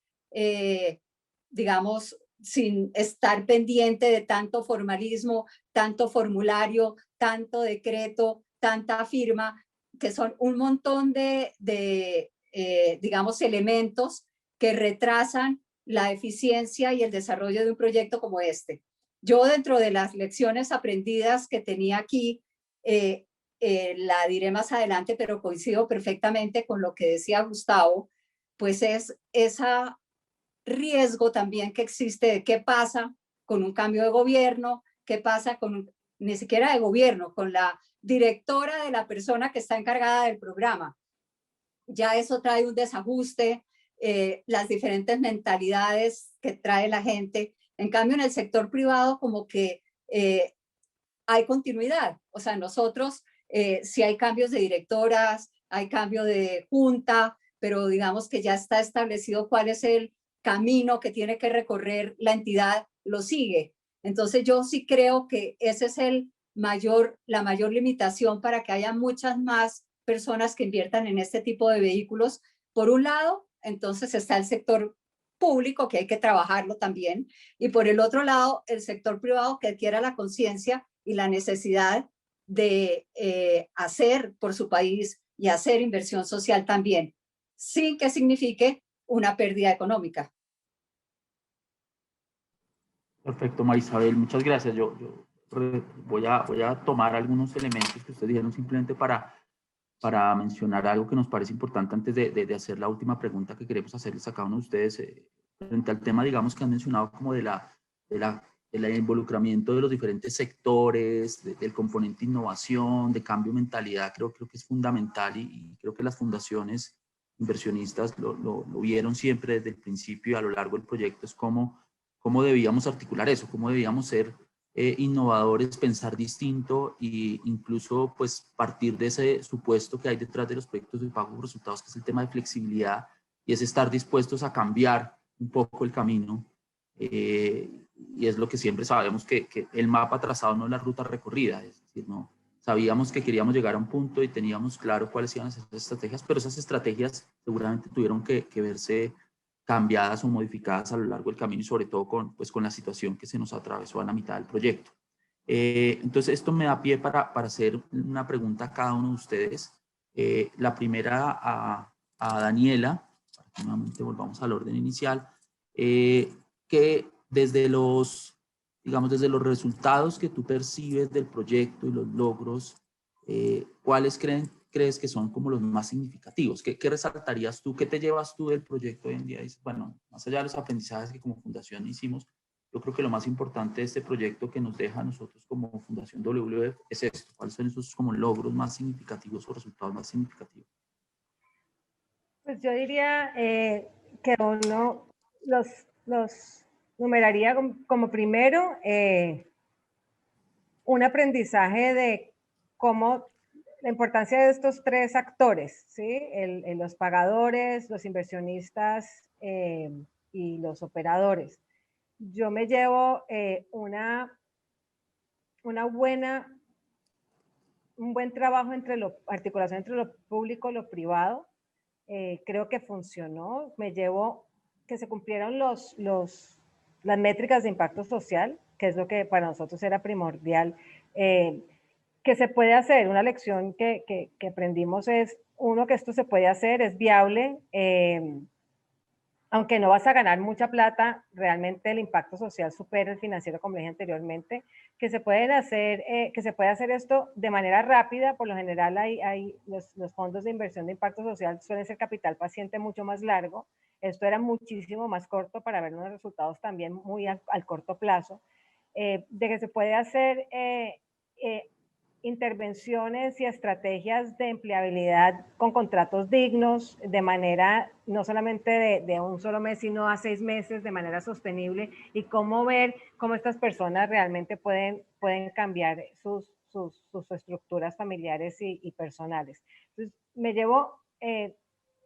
digamos, sin estar pendiente de tanto formalismo, tanto formulario, tanto decreto, tanta firma, que son un montón digamos, elementos que retrasan la eficiencia y el desarrollo de un proyecto como este. Yo, dentro de las lecciones aprendidas que tenía aquí, la diré más adelante, pero coincido perfectamente con lo que decía Gustavo, pues es ese riesgo también que existe de qué pasa con un cambio de gobierno, qué pasa ni siquiera de gobierno, con la directora de la persona que está encargada del programa. Ya eso trae un desajuste, las diferentes mentalidades que trae la gente. En cambio, en el sector privado como que hay continuidad. O sea, nosotros, si hay cambios de directoras, hay cambio de junta, pero digamos que ya está establecido cuál es el camino que tiene que recorrer la entidad, lo sigue. Entonces yo sí creo que ese es la mayor limitación para que haya muchas más personas que inviertan en este tipo de vehículos. Por un lado, entonces está el sector público, que hay que trabajarlo también, y por el otro lado, el sector privado, que adquiera la conciencia y la necesidad de hacer por su país y hacer inversión social también, sin que signifique una pérdida económica. Perfecto, Marisabel, muchas gracias. Yo voy a tomar algunos elementos que ustedes dijeron simplemente para mencionar algo que nos parece importante antes de hacer la última pregunta que queremos hacerles a cada uno de ustedes frente al tema, digamos, que han mencionado como del involucramiento de los diferentes sectores, del componente innovación, de cambio de mentalidad. Creo que es fundamental y creo que las fundaciones inversionistas lo vieron siempre desde el principio y a lo largo del proyecto, es cómo debíamos articular eso, cómo debíamos ser innovadores, pensar distinto e incluso pues partir de ese supuesto que hay detrás de los proyectos de pago por resultados, que es el tema de flexibilidad, y es estar dispuestos a cambiar un poco el camino, y es lo que siempre sabemos, que el mapa trazado no es la ruta recorrida, es decir, no, sabíamos que queríamos llegar a un punto y teníamos claro cuáles iban a ser las estrategias, pero esas estrategias seguramente tuvieron que verse cambiadas o modificadas a lo largo del camino, y sobre todo con la situación que se nos atravesó a la mitad del proyecto. Entonces esto me da pie para hacer una pregunta a cada uno de ustedes. La primera a Daniela, para que nuevamente volvamos al orden inicial, que desde los resultados que tú percibes del proyecto y los logros, ¿cuáles crees que son como los más significativos? ¿Qué resaltarías tú? ¿Qué te llevas tú del proyecto hoy en día? Dices, bueno, más allá de los aprendizajes que como fundación hicimos, yo creo que lo más importante de este proyecto que nos deja a nosotros como Fundación WWF es esto. ¿Cuáles son esos como logros más significativos o resultados más significativos? Pues yo diría que uno los numeraría como primero un aprendizaje de cómo la importancia de estos tres actores, ¿sí? Los pagadores, los inversionistas y los operadores. Yo me llevo un buen trabajo articulación entre lo público y lo privado. Creo que funcionó. Me llevo que se cumplieron las métricas de impacto social, que es lo que para nosotros era primordial. Que se puede hacer, una lección que aprendimos es, uno, que esto se puede hacer, es viable, aunque no vas a ganar mucha plata, realmente el impacto social supera el financiero, como dije anteriormente, que se puede hacer esto de manera rápida. Por lo general hay los fondos de inversión de impacto social suelen ser capital paciente mucho más largo. Esto era muchísimo más corto para ver unos resultados también muy al corto plazo. De que se puede hacer intervenciones y estrategias de empleabilidad con contratos dignos, de manera no solamente de un solo mes, sino a 6 meses, de manera sostenible, y cómo ver cómo estas personas realmente pueden cambiar sus estructuras familiares y personales. Entonces, me llevo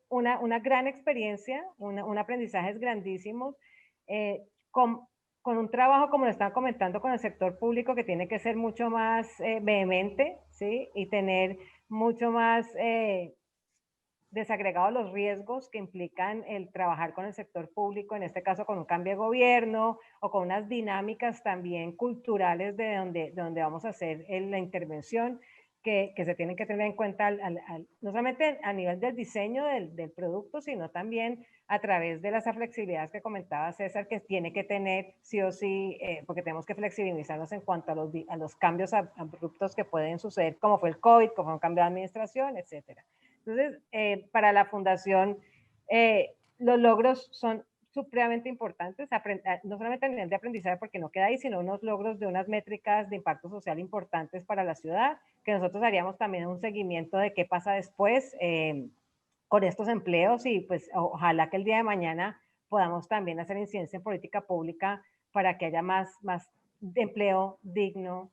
una gran experiencia, un aprendizaje grandísimo, con un trabajo, como lo están comentando, con el sector público, que tiene que ser mucho más vehemente, ¿sí? Y tener mucho más desagregados los riesgos que implican el trabajar con el sector público, en este caso con un cambio de gobierno o con unas dinámicas también culturales de donde vamos a hacer la intervención, que se tienen que tener en cuenta no solamente a nivel del diseño del producto, sino también a través de las flexibilidades que comentaba César, que tiene que tener sí o sí, porque tenemos que flexibilizarnos en cuanto a los cambios abruptos que pueden suceder, como fue el COVID, como fue un cambio de administración, etcétera. Entonces, para la fundación, los logros son supremamente importantes, no solamente a nivel de aprendizaje, porque no queda ahí, sino unos logros de unas métricas de impacto social importantes para la ciudad, que nosotros haríamos también un seguimiento de qué pasa después con estos empleos, y pues ojalá que el día de mañana podamos también hacer incidencia en política pública para que haya más empleo digno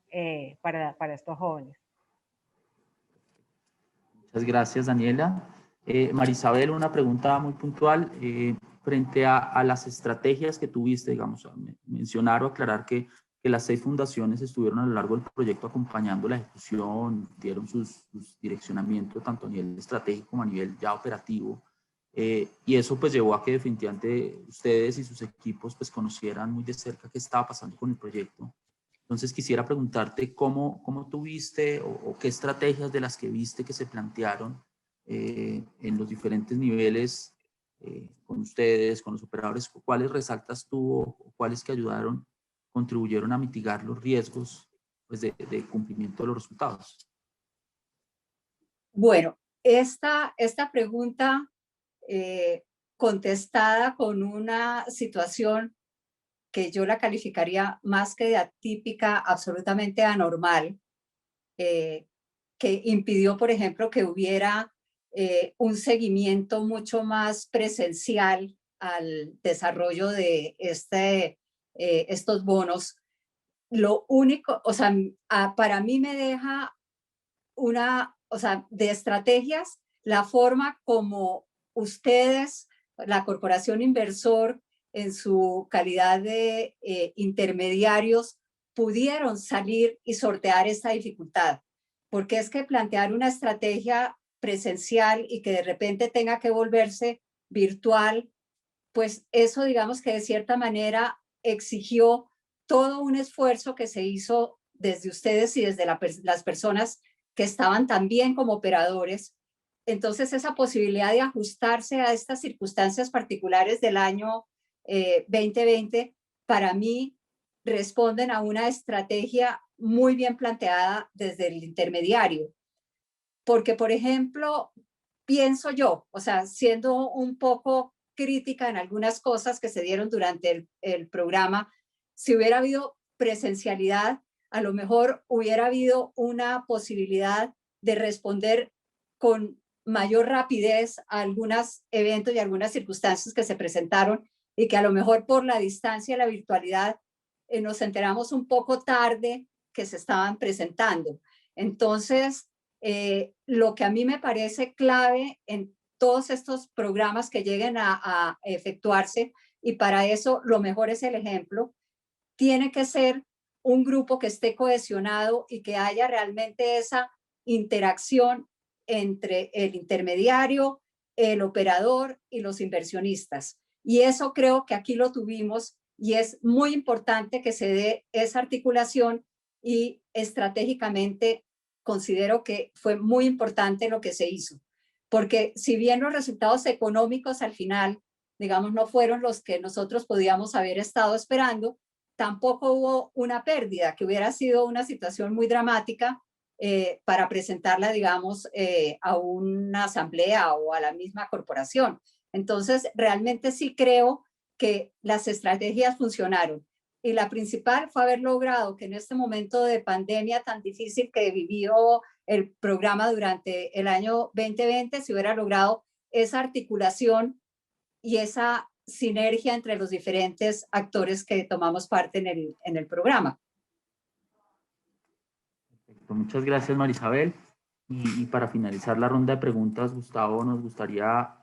para estos jóvenes. Muchas gracias, Daniela. Marisabel, una pregunta muy puntual. Frente a las estrategias que tuviste, digamos, mencionar o aclarar que las 6 fundaciones estuvieron a lo largo del proyecto acompañando la ejecución, dieron sus direccionamientos tanto a nivel estratégico como a nivel ya operativo. Y eso pues llevó a que definitivamente ustedes y sus equipos pues conocieran muy de cerca qué estaba pasando con el proyecto. Entonces quisiera preguntarte cómo tuviste o qué estrategias de las que viste que se plantearon en los diferentes niveles con ustedes, con los operadores, cuáles resaltas tú o cuáles que contribuyeron a mitigar los riesgos pues, de cumplimiento de los resultados. Bueno, esta pregunta contestada con una situación que yo la calificaría más que de atípica, absolutamente anormal, que impidió, por ejemplo, que hubiera un seguimiento mucho más presencial al desarrollo de estos bonos. Lo único, o sea, para mí me deja o sea, de estrategias, la forma como ustedes, la Corporación Inversor, en su calidad de intermediarios, pudieron salir y sortear esta dificultad. Porque es que plantear una estrategia presencial y que de repente tenga que volverse virtual, pues eso digamos que de cierta manera exigió todo un esfuerzo que se hizo desde ustedes y desde las personas que estaban también como operadores. Entonces esa posibilidad de ajustarse a estas circunstancias particulares del año 2020, para mí responden a una estrategia muy bien planteada desde el intermediario. Porque, por ejemplo, pienso yo, o sea, siendo un poco crítica en algunas cosas que se dieron durante el programa, si hubiera habido presencialidad, a lo mejor hubiera habido una posibilidad de responder con mayor rapidez a algunos eventos y algunas circunstancias que se presentaron y que a lo mejor por la distancia y la virtualidad nos enteramos un poco tarde que se estaban presentando. Entonces, lo que a mí me parece clave en todos estos programas que lleguen a efectuarse, y para eso lo mejor es el ejemplo, tiene que ser un grupo que esté cohesionado y que haya realmente esa interacción entre el intermediario, el operador y los inversionistas. Y eso creo que aquí lo tuvimos y es muy importante que se dé esa articulación y estratégicamente considero que fue muy importante lo que se hizo. Porque si bien los resultados económicos al final, digamos, no fueron los que nosotros podíamos haber estado esperando, tampoco hubo una pérdida, que hubiera sido una situación muy dramática para presentarla, digamos, a una asamblea o a la misma corporación. Entonces, realmente sí creo que las estrategias funcionaron. Y la principal fue haber logrado que en este momento de pandemia tan difícil que vivió el programa durante el año 2020, se hubiera logrado esa articulación y esa sinergia entre los diferentes actores que tomamos parte en el programa. Perfecto. Muchas gracias, Marisabel. Y para finalizar la ronda de preguntas, Gustavo, nos gustaría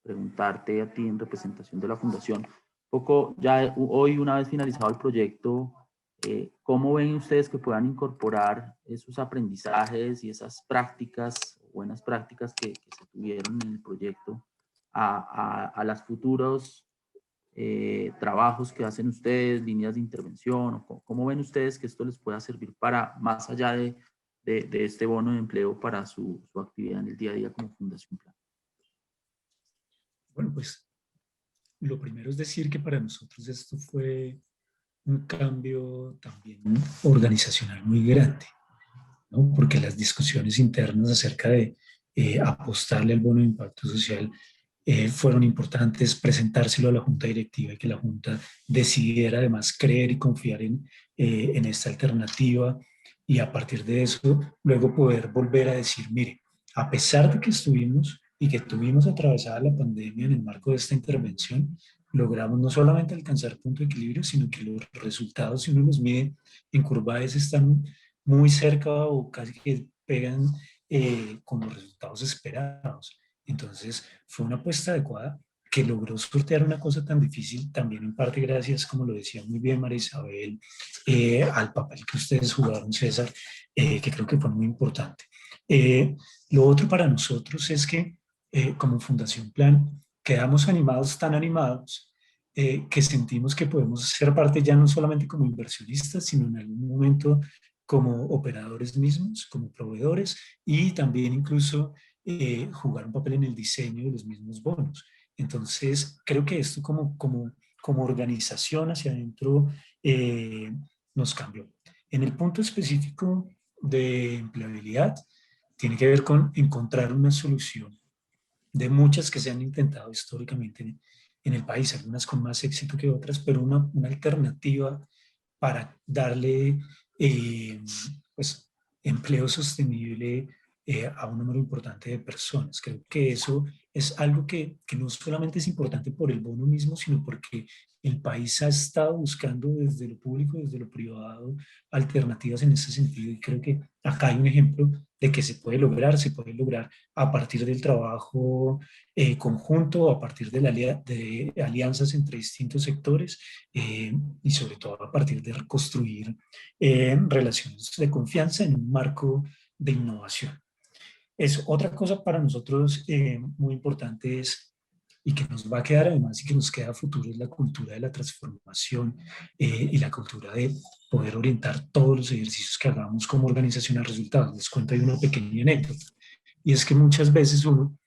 preguntarte a ti en representación de la Fundación, un poco ya hoy, una vez finalizado el proyecto, ¿cómo ven ustedes que puedan incorporar esos aprendizajes y esas prácticas, buenas prácticas que se tuvieron en el proyecto a las futuros trabajos que hacen ustedes, líneas de intervención? ¿Cómo ven ustedes que esto les pueda servir para, más allá de este bono de empleo, para su actividad en el día a día como Fundación Plan? Bueno, pues lo primero es decir que para nosotros esto fue un cambio también organizacional muy grande, ¿no? Porque las discusiones internas acerca de apostarle al bono de impacto social fueron importantes, presentárselo a la Junta Directiva y que la Junta decidiera además creer y confiar en esta alternativa, y a partir de eso luego poder volver a decir, mire, a pesar de que estuvimos y que tuvimos atravesada la pandemia en el marco de esta intervención, logramos no solamente alcanzar punto de equilibrio, sino que los resultados, si uno los mide en curva S, están muy cerca o casi que pegan con los resultados esperados. Entonces fue una apuesta adecuada que logró sortear una cosa tan difícil, también en parte gracias, como lo decía muy bien María Isabel, al papel que ustedes jugaron, César, que creo que fue muy importante. Lo otro para nosotros es que como Fundación Plan quedamos animados, tan animados, que sentimos que podemos ser parte ya no solamente como inversionistas, sino en algún momento como operadores mismos, como proveedores, y también incluso jugar un papel en el diseño de los mismos bonos. Entonces, creo que esto como organización hacia adentro nos cambió. En el punto específico de empleabilidad, tiene que ver con encontrar una solución de muchas que se han intentado históricamente en el país, algunas con más éxito que otras, pero una alternativa para darle pues, empleo sostenible a un número importante de personas. Creo que eso es algo que no solamente es importante por el bono mismo, sino porque el país ha estado buscando desde lo público, desde lo privado, alternativas en ese sentido. Y creo que acá hay un ejemplo de que se puede lograr a partir del trabajo conjunto, a partir de alianzas entre distintos sectores y sobre todo a partir de reconstruir relaciones de confianza en un marco de innovación. Es otra cosa para nosotros muy importante y que nos va a quedar además y que nos queda a futuro es la cultura de la transformación y la cultura de poder orientar todos los ejercicios que hagamos como organización a resultados. Les cuento ahí una pequeña anécdota. Y es que muchas veces uno,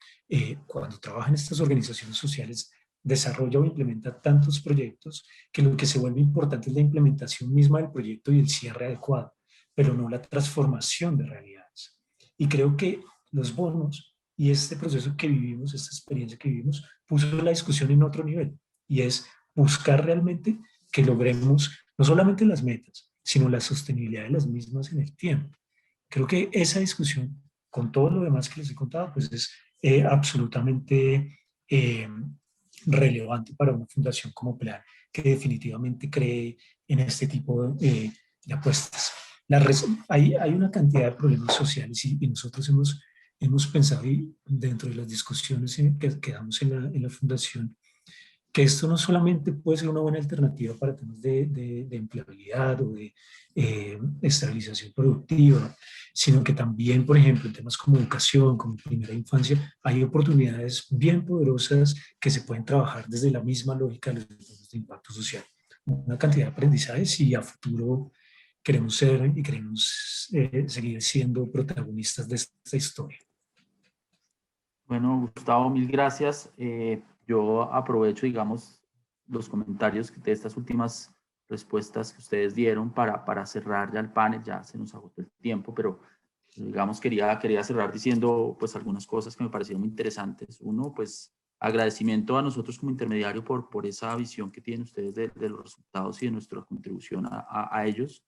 cuando trabaja en estas organizaciones sociales, desarrolla o implementa tantos proyectos que lo que se vuelve importante es la implementación misma del proyecto y el cierre adecuado, pero no la transformación de realidades. Y creo que los bonos y este proceso que vivimos, esta experiencia que vivimos, puso la discusión en otro nivel y es buscar realmente que logremos no solamente las metas, sino la sostenibilidad de las mismas en el tiempo. Creo que esa discusión, con todo lo demás que les he contado, pues es absolutamente relevante para una fundación como Plan, que definitivamente cree en este tipo de apuestas. Hay una cantidad de problemas sociales y nosotros hemos pensado y dentro de las discusiones que damos en la fundación, que esto no solamente puede ser una buena alternativa para temas de empleabilidad o de estabilización productiva, sino que también, por ejemplo, en temas como educación, como primera infancia, hay oportunidades bien poderosas que se pueden trabajar desde la misma lógica de los bonos de impacto social. Una cantidad de aprendizajes y a futuro queremos ser y queremos seguir siendo protagonistas de esta historia. Bueno, Gustavo, mil gracias. Yo aprovecho, digamos, los comentarios de estas últimas respuestas que ustedes dieron para cerrar ya el panel. Ya se nos agotó el tiempo, pero digamos, quería cerrar diciendo pues algunas cosas que me parecieron muy interesantes. Uno, pues agradecimiento a nosotros como intermediario por esa visión que tienen ustedes de los resultados y de nuestra contribución a ellos.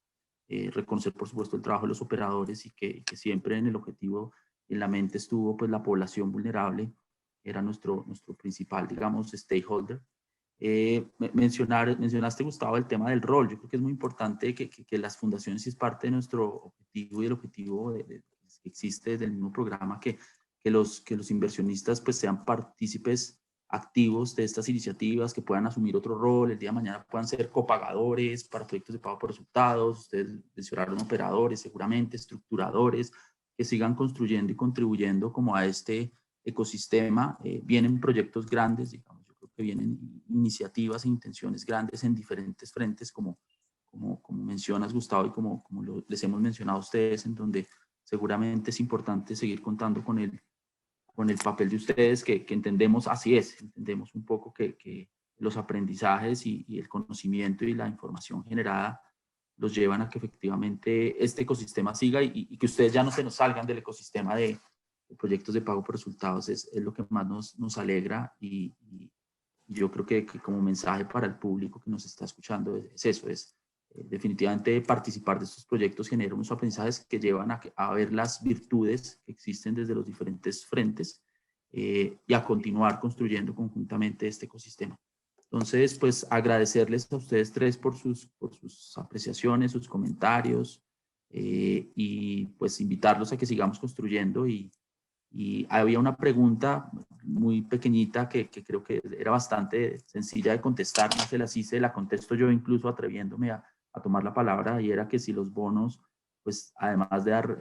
Reconocer, por supuesto, el trabajo de los operadores y que siempre en el objetivo, en la mente estuvo pues la población vulnerable, era nuestro principal, digamos, stakeholder. Mencionaste, Gustavo, el tema del rol. Yo creo que es muy importante que las fundaciones, si es parte de nuestro objetivo y el objetivo que existe desde el mismo programa, que los inversionistas pues sean partícipes activos de estas iniciativas, que puedan asumir otro rol, el día de mañana puedan ser copagadores para proyectos de pago por resultados, ustedes mencionaron operadores, seguramente, estructuradores, que sigan construyendo y contribuyendo como a este ecosistema. Vienen proyectos grandes, digamos, yo creo que vienen iniciativas e intenciones grandes en diferentes frentes, como mencionas, Gustavo, y como les hemos mencionado a ustedes, en donde seguramente es importante seguir contando con el papel de ustedes, que entendemos, así es, entendemos un poco que los aprendizajes y el conocimiento y la información generada los llevan a que efectivamente este ecosistema siga y que ustedes ya no se nos salgan del ecosistema de proyectos de pago por resultados. Es lo que más nos alegra y yo creo que como mensaje para el público que nos está escuchando es eso, definitivamente participar de estos proyectos genera unos aprendizajes que llevan a ver las virtudes que existen desde los diferentes frentes y a continuar construyendo conjuntamente este ecosistema. Entonces, pues agradecerles a ustedes tres por sus apreciaciones, sus comentarios y pues invitarlos a que sigamos construyendo y había una pregunta muy pequeñita que creo que era bastante sencilla de contestar, no se las hice, la contesto yo incluso atreviéndome a tomar la palabra, y era que si los bonos, pues además de dar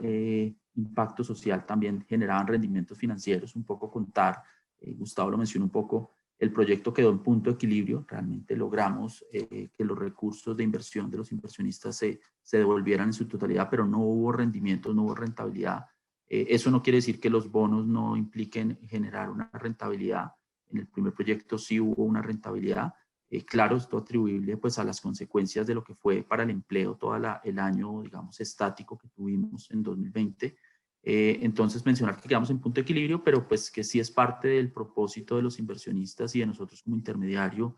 impacto social, también generaban rendimientos financieros, un poco contar, Gustavo lo mencionó un poco, el proyecto quedó en punto de equilibrio, realmente logramos que los recursos de inversión de los inversionistas se devolvieran en su totalidad, pero no hubo rendimientos, no hubo rentabilidad. Eso no quiere decir que los bonos no impliquen generar una rentabilidad. En el primer proyecto sí hubo una rentabilidad. Claro, esto atribuible pues a las consecuencias de lo que fue para el empleo todo el año, digamos, estático que tuvimos en 2020. Entonces mencionar que quedamos en punto de equilibrio, pero pues que sí es parte del propósito de los inversionistas y de nosotros como intermediario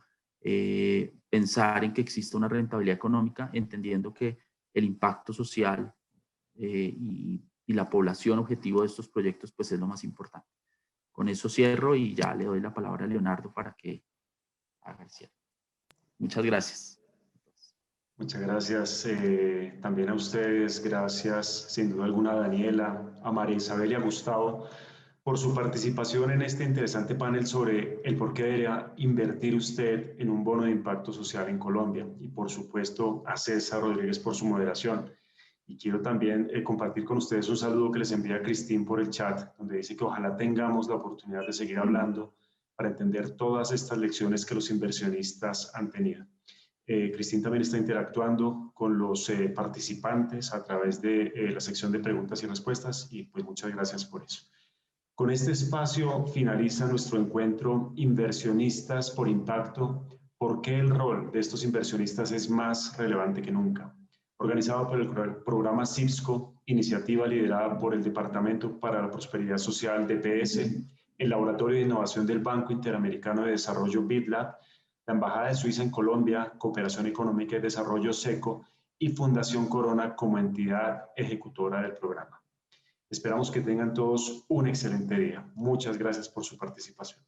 pensar en que exista una rentabilidad económica, entendiendo que el impacto social y y la población objetivo de estos proyectos, pues es lo más importante. Con eso cierro y ya le doy la palabra a Leonardo para que haga el cierre. Muchas gracias. Muchas gracias también a ustedes, gracias sin duda alguna a Daniela, a María Isabel y a Gustavo por su participación en este interesante panel sobre el por qué debería invertir usted en un bono de impacto social en Colombia, y por supuesto a César Rodríguez por su moderación. Y quiero también compartir con ustedes un saludo que les envía Cristín por el chat, donde dice que ojalá tengamos la oportunidad de seguir hablando para entender todas estas lecciones que los inversionistas han tenido. Cristín también está interactuando con los participantes a través de la sección de preguntas y respuestas, y pues muchas gracias por eso. Con este espacio finaliza nuestro encuentro Inversionistas por Impacto, ¿por qué el rol de estos inversionistas es más relevante que nunca? Organizado por el programa CIPSCO, iniciativa liderada por el Departamento para la Prosperidad Social DPS, el Laboratorio de Innovación del Banco Interamericano de Desarrollo BIDLAB, la Embajada de Suiza en Colombia, Cooperación Económica y Desarrollo SECO y Fundación Corona como entidad ejecutora del programa. Esperamos que tengan todos un excelente día. Muchas gracias por su participación.